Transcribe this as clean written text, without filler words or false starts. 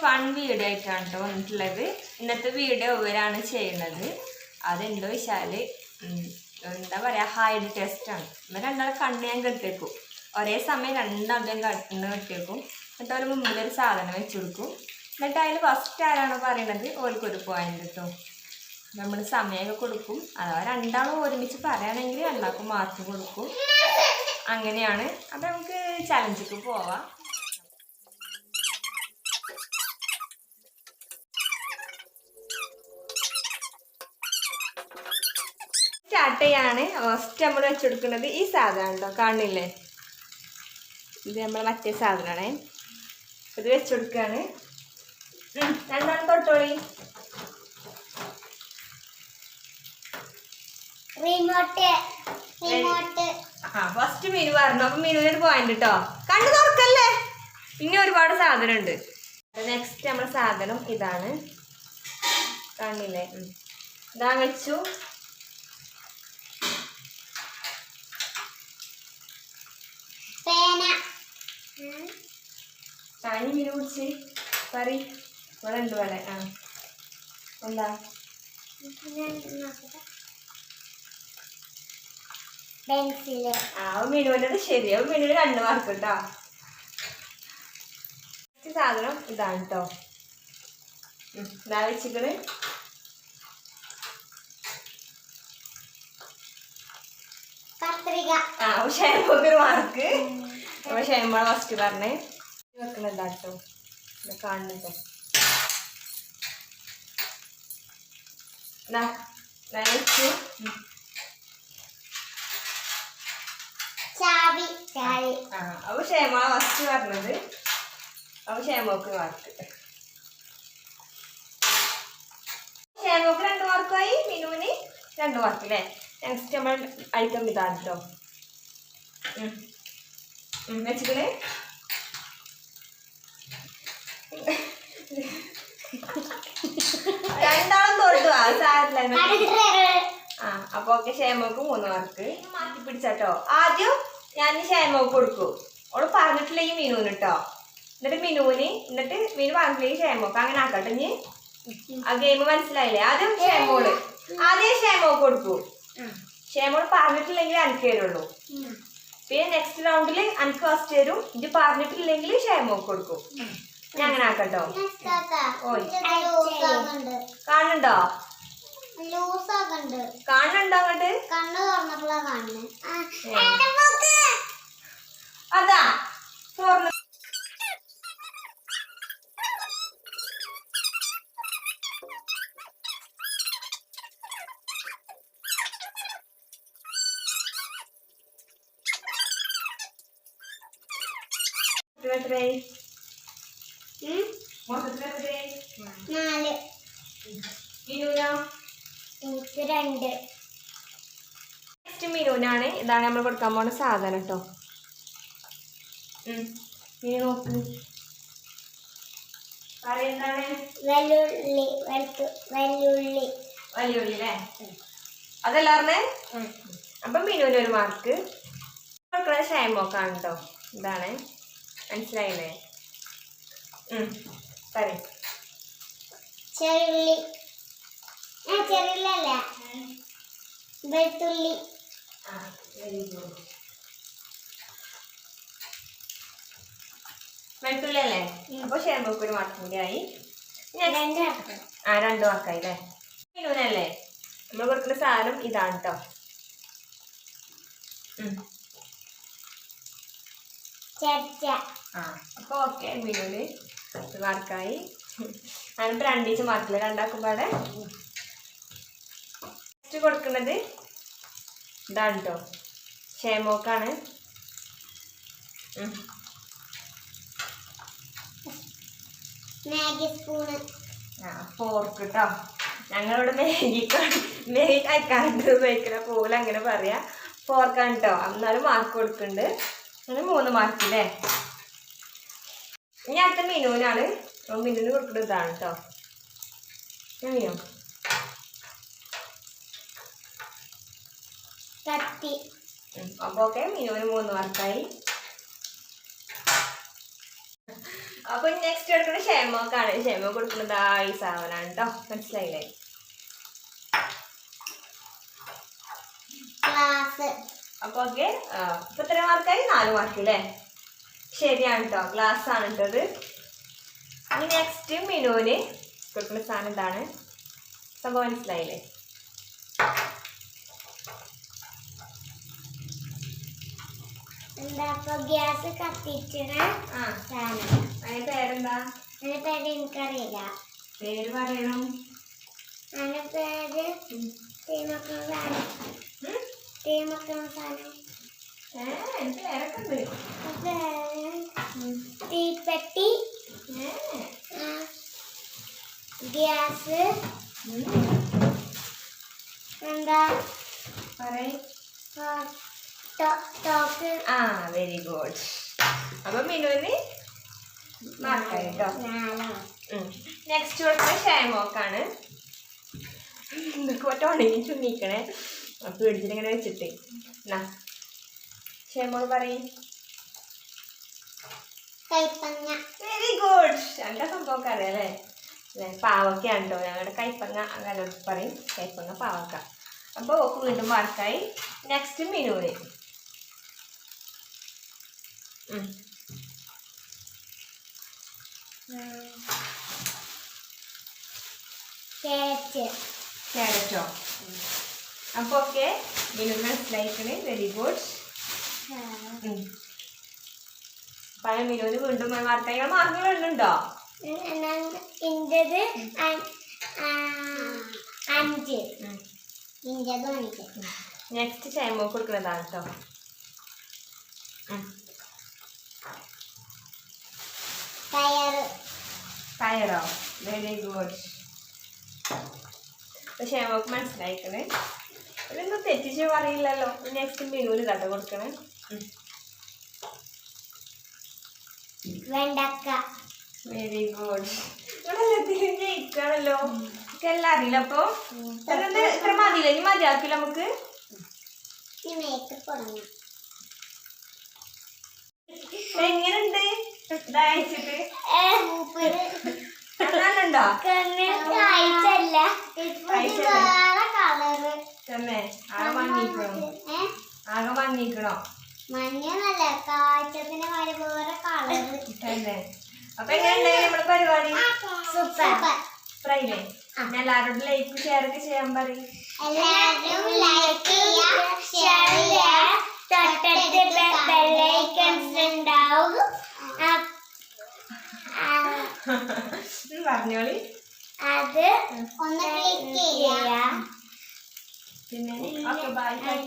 Fun video ആയിട്ടാണ് കേട്ടോ വന്നിട്ടുള്ളത്. ഇന്നത്തെ വീഡിയോ ഇവരാണ് ചെയ്യുന്നത്. അതെന്തോ വെച്ചാൽ എന്താ പറയുക, ഹൈഡ് ടെസ്റ്റാണ്. ഇവർ രണ്ടാളും കണ്ണ് ഞാൻ കെട്ടിയേക്കും. ഒരേ സമയം രണ്ടാളും കണ്ണ് കെട്ടിയേക്കും. എന്നിട്ട് അവർ മുമ്പിലൊരു സാധനം വെച്ച് കൊടുക്കും. എന്നിട്ട് അതിൽ ഫസ്റ്റ് ആരാണോ പറയണത് ഓർക്കൊരു പോയിന്റ് കിട്ടും. നമ്മൾ സമയമൊക്കെ കൊടുക്കും. അഥവാ രണ്ടാളും ഒരുമിച്ച് പറയുകയാണെങ്കിൽ രണ്ടാൾക്കും മാർക്ക് കൊടുക്കും. അങ്ങനെയാണ്. അപ്പം നമുക്ക് ചലഞ്ചിക്ക് പോവാം. സ്റ്റാർട്ട് ചെയ്യാണ്. ഫസ്റ്റ് നമ്മൾ വെച്ചെടുക്കുന്നത് ഈ സാധനം ഉണ്ടോ, കാണില്ലേ? ഇത് നമ്മൾ മറ്റേ സാധനമാണേ. ഇത് വെച്ചെടുക്കുകയാണ്. രണ്ടാളും തൊട്ടോളി. ഫസ്റ്റ് മീനു പറഞ്ഞു. അപ്പൊ മീനുവിനൊരു പോയിന്റ് കേട്ടോ. കണ്ണു തുറക്കല്ലേ, പിന്നെ ഒരുപാട് സാധനം ഉണ്ട്. നെക്സ്റ്റ് നമ്മുടെ സാധനം ഇതാണ്, കാണില്ലേ? ഇതാ വെച്ചു. ചാനി മീൻ കുടിച്ച് പറ. ഇവിടെ ഉണ്ട് വേളെ. എന്താ മീനുവിൻ്റെ ശരിയാവും. മീനുവിന് 2 മാർക്ക് കേട്ടോ. സാധനം ഇതാണ് കേട്ടോ. ഇതാ വെച്ചിട്ട് ഷേമൊക്കെ മാർക്ക്. അപ്പൊ ഷേമ ഫസ്റ്റ് പറഞ്ഞേ വെക്കണതാ കേട്ടോ. കാണുന്നുണ്ടോ? വെച്ചു. അപ്പൊ ഷേമ ഫസ്റ്റ് പറഞ്ഞത്. അപ്പൊ ഷേമോക്ക് മാർക്ക്. ഷേമോക്ക് 2 മാർക്കായി, മിനുവിന് 2 മാർക്ക് അല്ലേ? നെക്സ്റ്റ് നമ്മൾ ഐറ്റം ഇതാണ് കേട്ടോ. വെച്ചിട്ട് രണ്ടാളും തൊട്ടു. സാരില്ല. അപ്പൊ ഓക്കെ, ഷേമോക്ക് 3 മാർക്ക്. മാറ്റി പിടിച്ചാട്ടോ. ആദ്യം ഞാൻ ഷേമോക്ക് കൊടുക്കൂ. ഓള് പറഞ്ഞിട്ടില്ലെങ്കിൽ മീനുവിന് കേട്ടോ. എന്നിട്ട് മീനുവിന്, എന്നിട്ട് മീന് പറഞ്ഞിട്ടില്ലെങ്കിൽ ഷേമോക്ക്. അങ്ങനെ ആക്കട്ടെ. ഇനി ആ ഗെയിം മനസ്സിലായില്ലേ? ആദ്യം ഷേമോക്ക് കൊടുക്കൂ. ഷേമോൾ പറഞ്ഞിട്ടില്ലെങ്കിൽ എനിക്ക് തരുള്ളൂ. പിന്നെ നെക്സ്റ്റ് റൗണ്ടിൽ എനിക്ക് ഫസ്റ്റ് തരും. ഇത് പറഞ്ഞിട്ടില്ലെങ്കിൽ ഷേമോക്ക് കൊടുക്കും. ഞാൻ അങ്ങനെ ആക്കട്ടോ. കാണുന്നുണ്ടോ? കാണുന്നുണ്ടോ അങ്ങോട്ട്? അതാ മീനുവിനാണ്. ഇതാണ് നമ്മൾ കൊടുക്കാൻ പോണ സാധനം കേട്ടോ. മീൻ നോക്ക്. പറയുന്നതാണ് വലിയുള്ളി അല്ലേ? അതല്ലാർന്നേ. അപ്പൊ മീനുവിന് 1 മാർക്ക്. കൊടുക്കണ ഷേമോക്കാണ് കേട്ടോ. ഇതാണ്, മനസ്സിലായില്ലേ? പറയും ചെറുള്ളി. ചെറുള്ളല്ല, വെളുത്തുള്ളി. വെളുത്തുള്ളി അല്ലേ? അപ്പൊ ഷേമോക്ക് 1 മാർക്ക് കൂടി ആയി. 2 മാർക്കായി അല്ലേ? മീനുവിനല്ലേ നമ്മൾ കൊടുക്കുന്ന സാധനം ഇതാണ് കേട്ടോ. അപ്പൊ ഓക്കെ, മീനുവിന് 1 മാർക്കായി. ഞാനിപ്പോ 2 മാർക്കില്ല, രണ്ടാക്കുമ്പാടെ. നെക്സ്റ്റ് കൊടുക്കുന്നത് ഇതാണ് കേട്ടോ. ഷേമോക്കാണ്. ഫോർക്ക് കേട്ടോ. ഞങ്ങളിവിടെ മേഗി കഴിക്കാണ്ട് ഉപയോഗിക്കുന്ന പോലെ അങ്ങനെ പറയാ. ഫോർക്കാണ് കേട്ടോ. എന്നാലും മാർക്ക് കൊടുക്കുന്നുണ്ട്. അങ്ങനെ 3 മാർക്കില്ലേ? ഇനി അടുത്ത മീനുവിനാണ്. മീനുവിന് കൊടുക്കുന്നത് ഇതാണ് കേട്ടോ. മീനോ അപ്പൊ ഓക്കെ, മീനുവിന് 3 മാർക്കായി. അപ്പൊ നെക്സ്റ്റ് എടുക്കുന്നത് ഷേമോക്കാണ്. ഷേമോ കൊടുക്കുന്നത് ഈ സാധനമാണ് കേട്ടോ. മനസ്സിലായില്ലേ? അപ്പൊ ഓക്കെ. ഇപ്പൊ എത്ര മാർക്കായി? 4 മാർക്ക് അല്ലേ? ശരിയാണ് കേട്ടോ. ഗ്ലാസ് ആണ് കേട്ടത്. ഇനി നെക്സ്റ്റ് മിനുവിന് കൊടുക്കുന്ന സാധനം എന്താണ്? സംഭവം മനസ്സിലായില്ലേ? ഗ്യാസ് കത്തിച്ചിട സാധനം. അതിന്റെ പേരെന്താ? അതിന്റെ പേര് എനിക്കറിയില്ല. പേര് പറയണം. അതിന്റെ പേര് തീമക്കുന്ന സാധനം. തീമക്കുന്ന സാധനം. പേരൊക്കെ ഉണ്ട്. തീപ്പെട്ടി, ഗ്യാസ്, എന്താ ടോക്ക്. Very good. അപ്പൊ മിനുവിന് മാർക്കായി കേട്ടോ. നെക്സ്റ്റ് കൊടുക്കുന്നത് ഷേമോക്കാണ്. എന്തൊക്കെ മറ്റേ ഉണങ്ങി ചുമ്മിക്കണേ. പേടിച്ചിട്ട് ഇങ്ങനെ വെച്ചിട്ട് ഷേമോൾ പറയും. കൈപ്പങ്ങ. Very good. ഞങ്ങൾക്ക് സംഭവമൊക്കെ അറിയാം അല്ലേ? പാവക്കയാണ് കേട്ടോ. ഞങ്ങളുടെ കൈപ്പങ്ങ അങ്ങനെ പറയും. കൈപ്പങ്ങ പാവക്ക. അപ്പോൾ ഓക്ക് വീണ്ടും മാർക്കായി. നെക്സ്റ്റ് മിനുവിന് ക്യാരറ്റോ. അപ്പോൾ ഓക്കെ മിനു മനസ്സിലായിക്കണേ. Very good. പഴയ മിനുവിന് വീണ്ടും മാർക്കായി. മാർക്കുകൾ ഉണ്ടോ? ഇന്റത് 5. നെക്സ്റ്റ് ഷേമോ കൊടുക്കുന്നതാണ് കേട്ടോ. ടയറോ. Very good. അപ്പൊ ഷേമോക്ക് മനസ്സിലായിക്കണേ. ഇതൊന്നും തെറ്റിച്ച് പറയില്ലല്ലോ. നെക്സ്റ്റ് മിനുവിന് കഥ കൊടുക്കണേ. വെണ്ടക്ക. Very good. നിങ്ങളെല്ലാത്തിലും ജയിക്കാണല്ലോ. എല്ലാം അറിയില്ല. അപ്പൊ ഇത്ര മതിയില്ല. ഇനി മതിയാക്കില്ല നമുക്ക്. എങ്ങനെയുണ്ട് അയച്ചിട്ട്? ഉണ്ടോ തന്നെ? ആകെ വാങ്ങിക്കണോ? മഞ്ഞല്ല കാറ്റത്തിന് വേറെ കളറ് തന്നെ. അപ്പൊ എങ്ങനെയുണ്ടായി നമ്മുടെ പരിപാടി? ഫ്രൈഡേ. എല്ലാവരോടും ലൈക്ക് ഷെയർ ഒക്കെ ചെയ്യാൻ പറയും. എല്ലാവരും ലൈക്ക് ചെയ്യുക, ഷെയർ ചെയ്യുക, തൊട്ടടുത്ത് ബെല്ലൈക്കൺസ് ഉണ്ടാവും. പറഞ്ഞോളി. അത് ഒന്ന് ക്ലിക്ക് ചെയ്യുക. പിന്നെ ഓക്കെ ബൈ. ബൈ.